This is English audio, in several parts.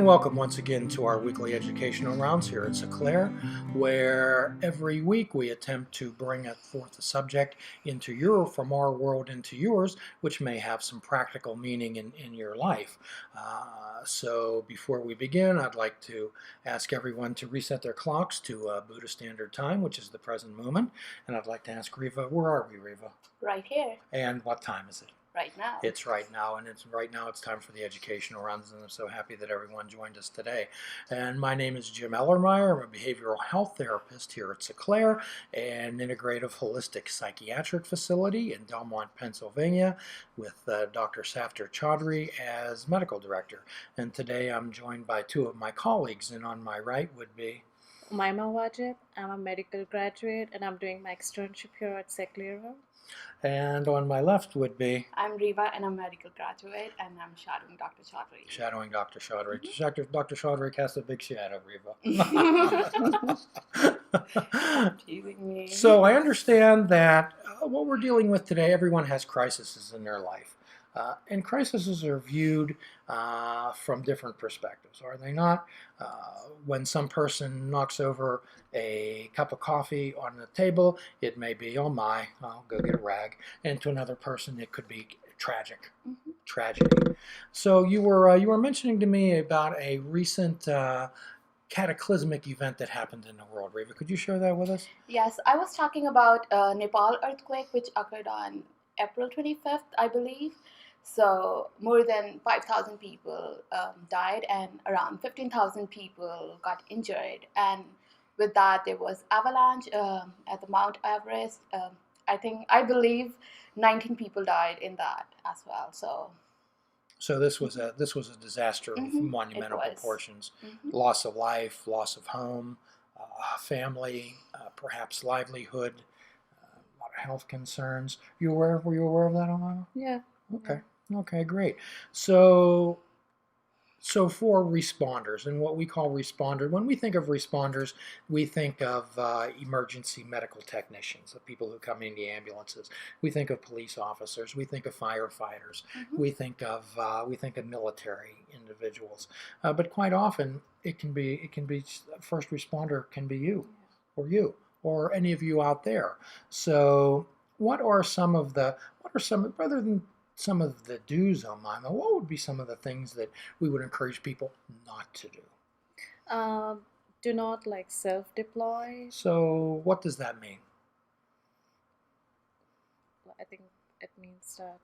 And welcome once again to our weekly educational rounds here at Sinclair, where every week we attempt to bring forth a subject from our world into yours, which may have some practical meaning in your life. So before we begin, I'd like to ask everyone to reset their clocks to Buddhist Standard Time, which is the present moment. And I'd like to ask Riva, where are we, Riva? Right here. And what time is it? Right now. It's right now, and it's time for the educational rounds, and I'm so happy that everyone joined us today. And my name is Jim Ellermeyer. I'm a behavioral health therapist here at Sinclair, an integrative holistic psychiatric facility in Delmont, Pennsylvania, with Dr. Safdar Chaudhry as medical director. And today I'm joined by two of my colleagues, and on my right would be Umaima Wajid. I'm a medical graduate and I'm doing my externship here at Sinclair. And on my left would be I'm Riva and I'm a medical graduate and I'm shadowing Dr. Chaudhry. Shadowing Dr. Chaudhry. Dr. Chaudhry casts a big shadow, Riva. Teasing me. So I understand that what we're dealing with today, everyone has crises in their life. And crises are viewed from different perspectives, are they not? When some person knocks over a cup of coffee on the table, it may be, oh my, I'll go get a rag. And to another person, it could be tragic, tragedy. So you were mentioning to me about a recent cataclysmic event that happened in the world. Riva, could you share that with us? Yes, I was talking about Nepal earthquake, which occurred on April 25th, I believe. So more than 5,000 people died and around 15,000 people got injured. And with that, there was avalanche at the Mount Everest. I believe 19 people died in that as well. So this was a disaster of monumental proportions. Loss of life, loss of home, family, perhaps livelihood, a lot of health concerns. Were you aware of that, Alana? Yeah. Okay. Okay, great. So for responders, and what we call responders, when we think of responders, we think of emergency medical technicians, the people who come in the ambulances. We think of police officers. We think of firefighters. We think of military individuals. But quite often, it can be first responder can be you, or any of you out there. So rather than some of the do's, Umaima, what would be some of the things that we would encourage people not to do? Do not self-deploy. So what does that mean? I think it means that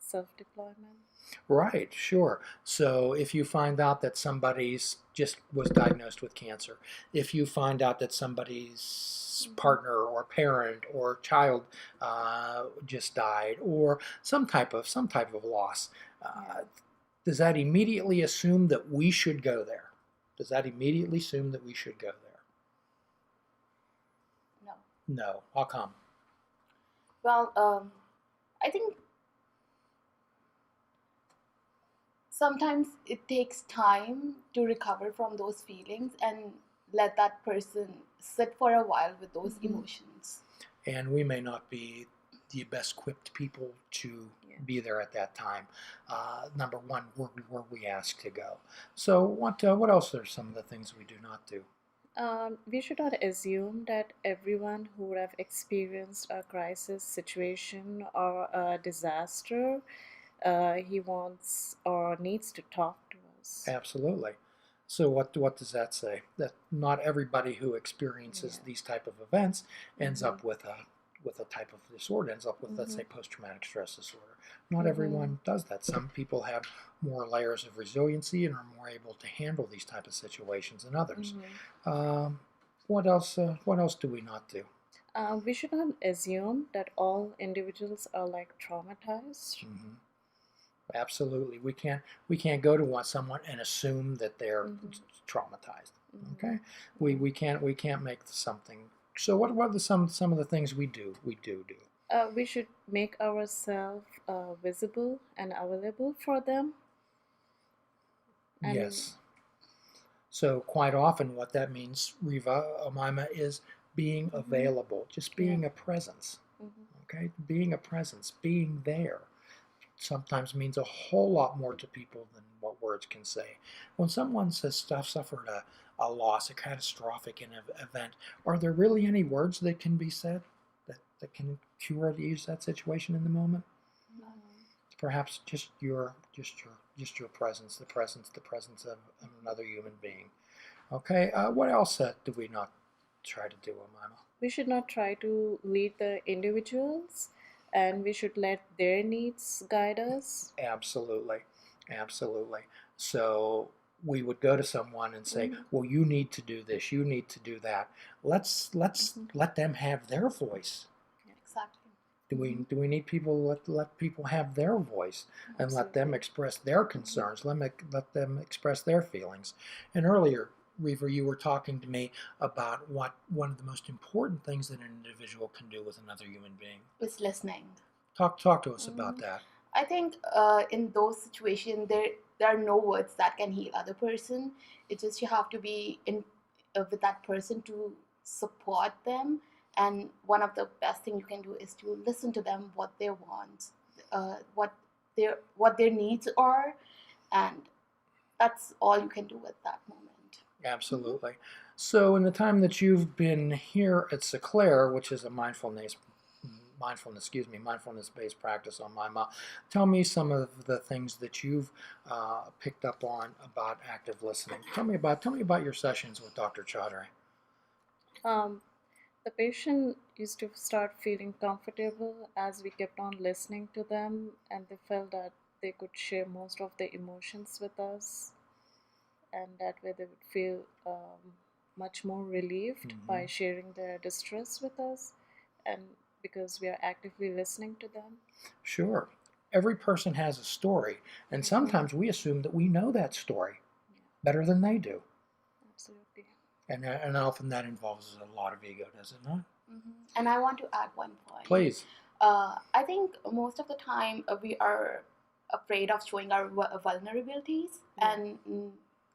self-deployment. Right, sure. So if you find out that somebody's just was diagnosed with cancer, if you find out that somebody's partner or parent or child just died, or some type of loss, does that immediately assume that we should go there? Does that immediately assume that we should go there? No. No. How come? Well, I think sometimes it takes time to recover from those feelings and let that person sit for a while with those emotions. And we may not be the best equipped people to be there at that time. Number one, were we asked to go? So what else are some of the things we do not do? We should not assume that everyone who would have experienced a crisis situation or a disaster, he wants or needs to talk to us. Absolutely. So what does that say? That not everybody who experiences these type of events ends up with a type of disorder, ends up with, let's say, post-traumatic stress disorder. Not everyone does that. Some people have more layers of resiliency and are more able to handle these type of situations than others. What else do we not do? We should not assume that all individuals are traumatized. Absolutely, we can't go to someone and assume that they're traumatized. Okay, we can't make something. So what are some of the things we do? We should make ourselves visible and available for them. Yes. So quite often, what that means, Riva, Umaima, is being available, just being a presence. Okay, being a presence, being there. sometimes means a whole lot more to people than what words can say. When someone says stuff suffered a loss, a catastrophic event, are there really any words that can be said that can cure or ease that situation in the moment? Perhaps just your presence, the presence of another human being. Okay, what else do we not try to do, Amana? We should not try to lead the individuals, and we should let their needs guide us. Absolutely, absolutely. So we would go to someone and say, Mhm. "Well, you need to do this. You need to do that." Let's Mhm. let them have their voice. Exactly. Do we need people let people have their voice and let them Absolutely. express their concerns? Let them express their feelings. And earlier, Reaver, you were talking to me about what one of the most important things that an individual can do with another human being. It's listening. Talk to us about Mhm. that. I think in those situations there are no words that can heal other person. It's just you have to be in with that person to support them. And one of the best thing you can do is to listen to them, what they want, what their needs are, and that's all you can do at that moment. Mhm. Absolutely. So, in the time that you've been here at Seclair, which is a mindfulness-based practice on MyMa, tell me some of the things that you've picked up on about active listening. Tell me about your sessions with Dr. Chaudhary. Um, the patient used to start feeling comfortable as we kept on listening to them, and they felt that they could share most of their emotions with us, and that way they would feel much more relieved by Mm-hmm. sharing their distress with us, and because we are actively listening to them. Sure. Every person has a story, and Mhm. sometimes we assume that we know that story Yeah, better than they do. absolutely. And often that involves a lot of ego, does it not? And I want to add one point. Please. I think most of the time we are afraid of showing our vulnerabilities, Yeah. and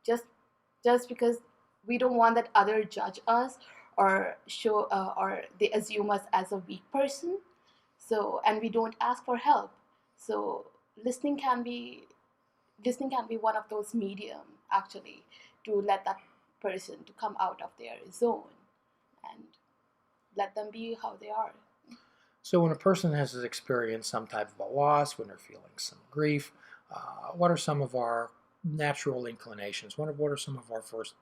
just because we don't want that other judge us or show or they assume us as a weak person. So and we don't ask for help. So listening can be listening can be one of those medium actually to let that person to come out of their zone and let them be how they are. So when a person has experienced some type of a loss, when they're feeling some grief, what are some of our natural inclinations? What are some of our first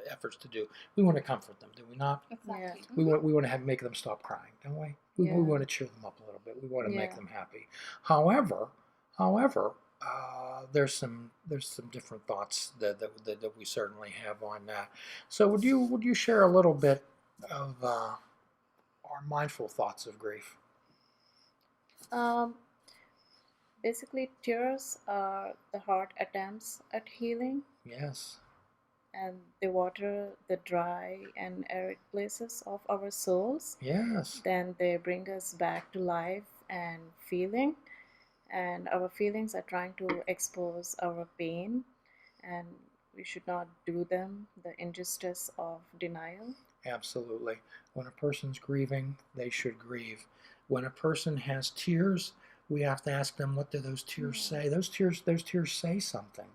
efforts to do? We want to comfort them, do we not? Yeah. Exactly. We want to make them stop crying, don't we? We Yeah. want to cheer them up a little bit. We want to make Yeah. them happy. However, there's some different thoughts that we certainly have on that. So would you share a little bit of our mindful thoughts of grief? Um, Basically, tears are the heart attempts at healing, Yes. and they water the dry and arid places of our souls. Yes. Then they bring us back to life and feeling, and our feelings are trying to expose our pain, and we should not do them the injustice of denial. Absolutely. When a person's grieving, they should grieve. When a person has tears, we have to ask them, what do those tears Yeah. say? Those tears say something.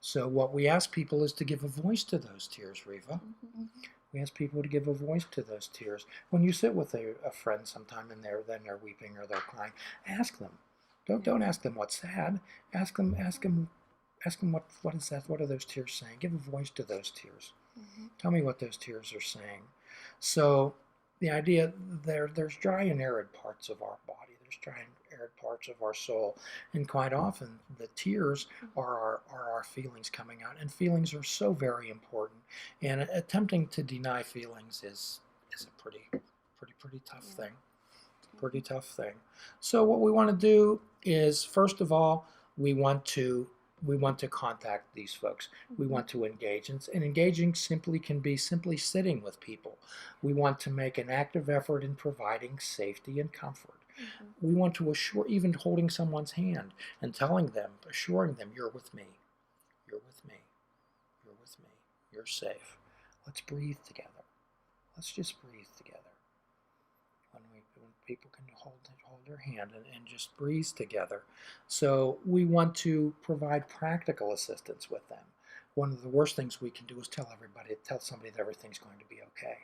So what we ask people is to give a voice to those tears, Riva. Mhm. Mhm. We ask people to give a voice to those tears. When you sit with a friend sometime and they're weeping or they're crying, ask them. Don't Yeah. ask them what's sad. Ask them what is that? What are those tears saying? Give a voice to those tears. Mhm. Tell me what those tears are saying. So the idea there's dry and arid parts of our body. There's dry and arid parts of our soul, and quite often the tears are our feelings coming out. And feelings are so very important. And attempting to deny feelings is a pretty tough Yeah. thing. Pretty Mhm. tough thing. So what we want to do is, first of all, we want to we want to contact these folks. We Mhm. want to engage, and engaging simply can be simply sitting with people. We want to make an active effort in providing safety and comfort. Mhm. We want to assure, even holding someone's hand and telling them, assuring them, you're with me, you're with me, you're with me, you're safe. Let's breathe together. Let's just breathe together. When people can hold their hand and just breathe together. So we want to provide practical assistance with them. One of the worst things we can do is tell somebody that everything's going to be okay,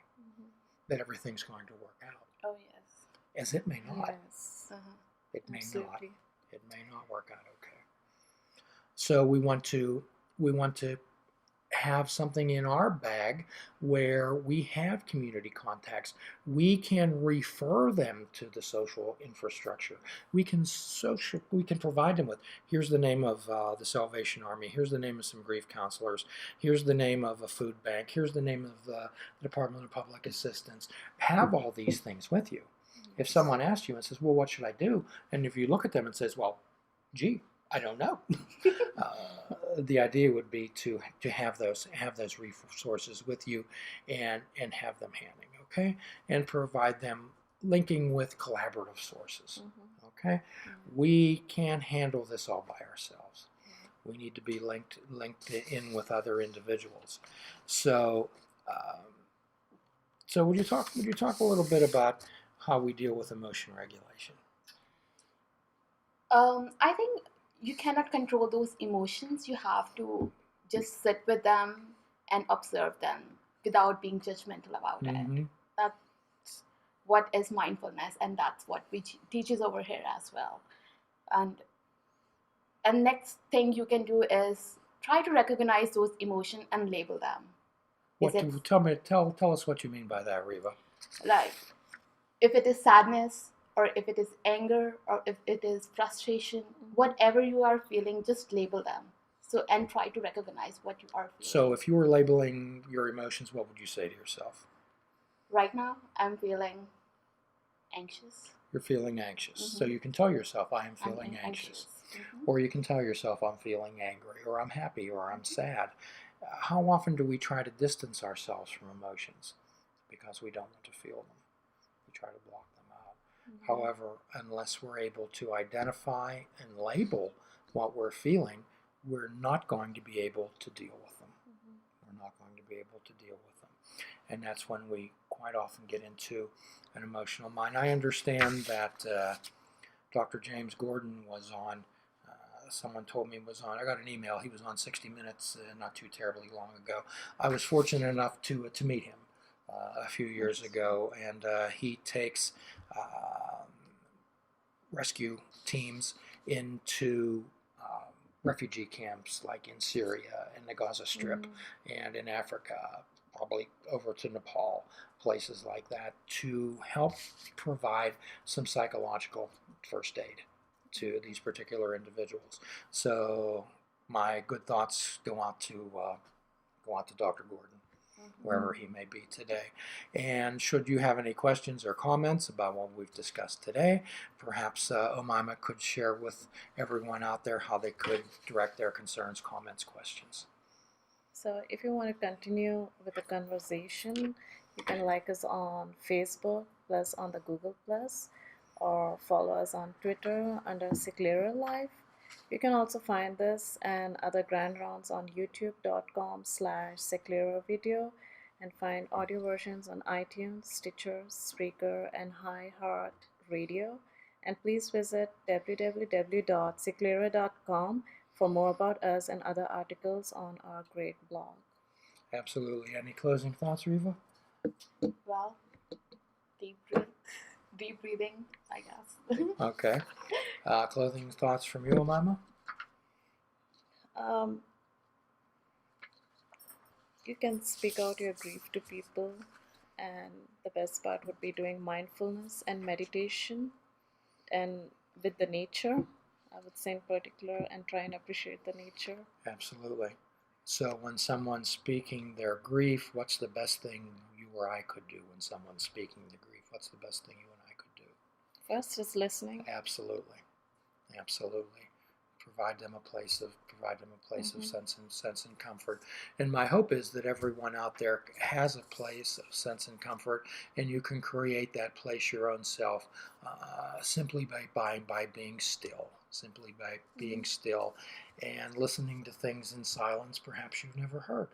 that everything's going to work out. Oh yes. As it may not. Yes. Uh-huh. It may not. Absolutely. It may not work out okay. So we want to have something in our bag where we have community contacts. We can refer them to the social infrastructure. We can provide them with, here's the name of the Salvation Army, here's the name of some grief counselors, here's the name of a food bank, here's the name of the Department of Public Assistance. Have all these things with you. If someone asks you and says, well, what should I do? And if you look at them and says, well, gee, I don't know. The idea would be to have those resources with you and have them handy, okay? And provide them linking with collaborative sources, okay? We can't handle this all by ourselves. We need to be linked in with other individuals. So, would you talk a little bit about how we deal with emotion regulation? I think you cannot control those emotions. You have to just sit with them and observe them without being judgmental about it. That's what is mindfulness, and that's what we teaches over here as well. And next thing you can do is try to recognize those emotions and label them. Tell us what you mean by that, Riva. Like, if it is sadness, or if it is anger, or if it is frustration, whatever you are feeling, just label them. So, and try to recognize what you are feeling. So if you were labeling your emotions, what would you say to yourself? Right now, I'm feeling anxious. You're feeling anxious. So you can tell yourself, I am feeling anxious. Or you can tell yourself, I'm feeling angry, or I'm happy, or I'm sad. How often do we try to distance ourselves from emotions because we don't want to feel them? We try to block them out. However, unless we're able to identify and label what we're feeling, we're not going to be able to deal with them. We're not going to be able to deal with them. And that's when we quite often get into an emotional mind. I understand that Dr. James Gordon was on, someone told me was on, I got an email, he was on 60 Minutes not too terribly long ago. I was fortunate enough to meet him a few years ago, and he takes rescue teams into refugee camps like in Syria and the Gaza Strip and in Africa, probably over to Nepal, places like that, to help provide some psychological first aid to these particular individuals. So my good thoughts go out to Dr. Gordon, wherever he may be today. And should you have any questions or comments about what we've discussed today, perhaps Omaima could share with everyone out there how they could direct their concerns, comments, questions. So if you want to continue with the conversation, you can like us on Facebook, plus on the Google Plus, or follow us on Twitter under Seclera Life. You can also find this and other grand rounds on youtube.com/Seclera Video, and find audio versions on iTunes, Stitcher, Spreaker, and iHeart Radio. And please visit www.seclera.com for more about us and other articles on our great blog. Absolutely. Any closing thoughts, Riva? Well, deep breathing, I guess. Okay. Closing thoughts from you, Omaima? You can speak out your grief to people, and the best part would be doing mindfulness and meditation, and with the nature, I would say in particular, and try and appreciate the nature. Absolutely. So when someone's speaking their grief, what's the best thing you or I could do when someone's speaking the grief? What's the best thing you and I could do? First is listening. Absolutely. Absolutely. Provide them a place of sense and comfort. And my hope is that everyone out there has a place of sense and comfort, and you can create that place your own self simply by being still. Simply by being still and listening to things in silence perhaps you've never heard.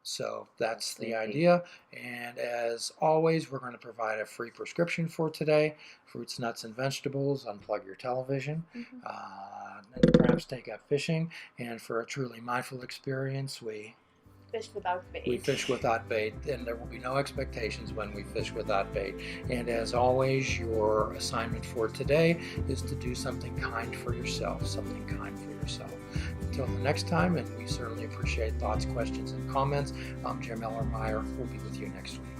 So that's the Absolutely. idea. And as always, we're going to provide a free prescription for today: fruits, nuts, and vegetables. Unplug your television, Mhm. and perhaps take up fishing. And for a truly mindful experience, Fish without we bait. fish without bait, and there will be no expectations when we fish without bait. And as always, your assignment for today is to do something kind for yourself, something kind for yourself. Until the next time, and we certainly appreciate thoughts, questions, and comments, I'm Jim Ellermeyer. We'll be with you next week.